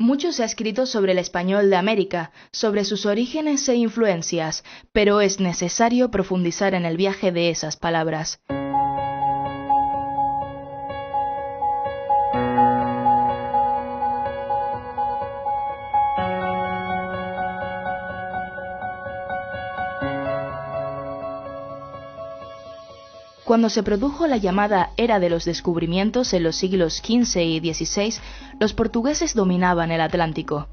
Mucho se ha escrito sobre el español de América, sobre sus orígenes e influencias, pero es necesario profundizar en el viaje de esas palabras. Cuando se produjo la llamada Era de los Descubrimientos en los siglos XV y XVI, los portugueses dominaban el Atlántico.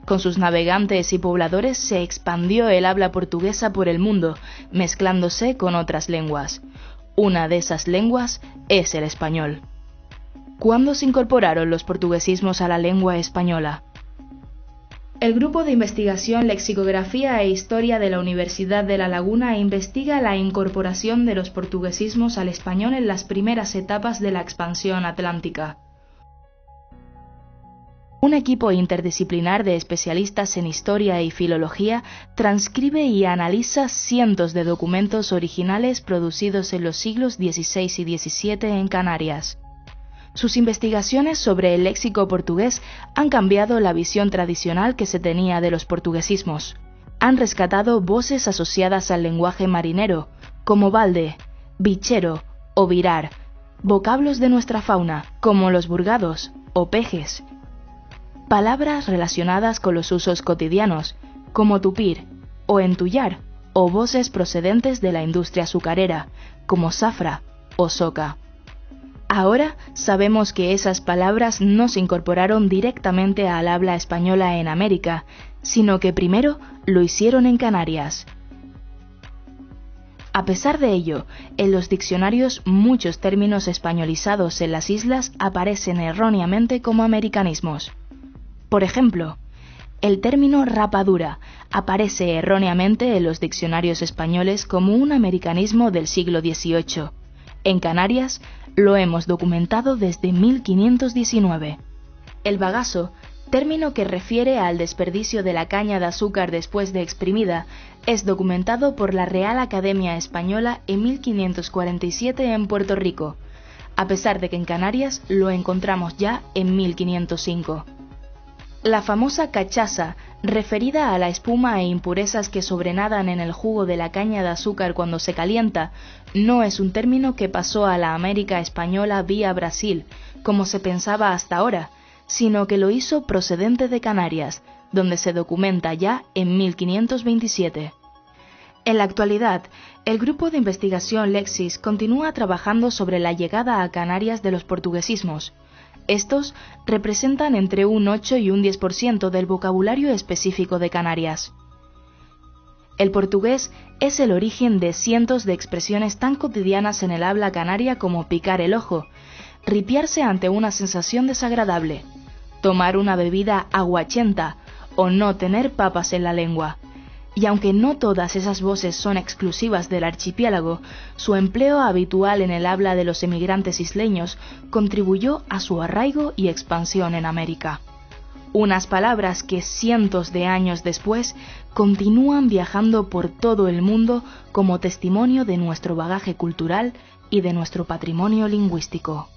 Con sus navegantes y pobladores se expandió el habla portuguesa por el mundo, mezclándose con otras lenguas. Una de esas lenguas es el español. ¿Cuándo se incorporaron los portuguesismos a la lengua española? El Grupo de Investigación Lexicografía e Historia de la Universidad de La Laguna investiga la incorporación de los portuguesismos al español en las primeras etapas de la expansión atlántica. Un equipo interdisciplinar de especialistas en historia y filología transcribe y analiza cientos de documentos originales producidos en los siglos XVI y XVII en Canarias. Sus investigaciones sobre el léxico portugués han cambiado la visión tradicional que se tenía de los portuguesismos. Han rescatado voces asociadas al lenguaje marinero, como balde, bichero o virar, vocablos de nuestra fauna, como los burgados o pejes, palabras relacionadas con los usos cotidianos, como tupir o entullar, o voces procedentes de la industria azucarera, como zafra o soca. Ahora sabemos que esas palabras no se incorporaron directamente al habla española en América, sino que primero lo hicieron en Canarias. A pesar de ello, en los diccionarios muchos términos españolizados en las islas aparecen erróneamente como americanismos. Por ejemplo, el término rapadura aparece erróneamente en los diccionarios españoles como un americanismo del siglo XVIII. En Canarias lo hemos documentado desde 1519. El bagazo, término que refiere al desperdicio de la caña de azúcar después de exprimida, es documentado por la Real Academia Española en 1547 en Puerto Rico, a pesar de que en Canarias lo encontramos ya en 1505. La famosa cachaza, referida a la espuma e impurezas que sobrenadan en el jugo de la caña de azúcar cuando se calienta, no es un término que pasó a la América española vía Brasil, como se pensaba hasta ahora, sino que lo hizo procedente de Canarias, donde se documenta ya en 1527. En la actualidad, el Grupo de Investigación Lexis continúa trabajando sobre la llegada a Canarias de los portuguesismos. Estos representan entre un 8 y un 10% del vocabulario específico de Canarias. El portugués es el origen de cientos de expresiones tan cotidianas en el habla canaria como picar el ojo, ripiarse ante una sensación desagradable, tomar una bebida aguachenta o no tener papas en la lengua. Y aunque no todas esas voces son exclusivas del archipiélago, su empleo habitual en el habla de los emigrantes isleños contribuyó a su arraigo y expansión en América. Unas palabras que cientos de años después continúan viajando por todo el mundo como testimonio de nuestro bagaje cultural y de nuestro patrimonio lingüístico.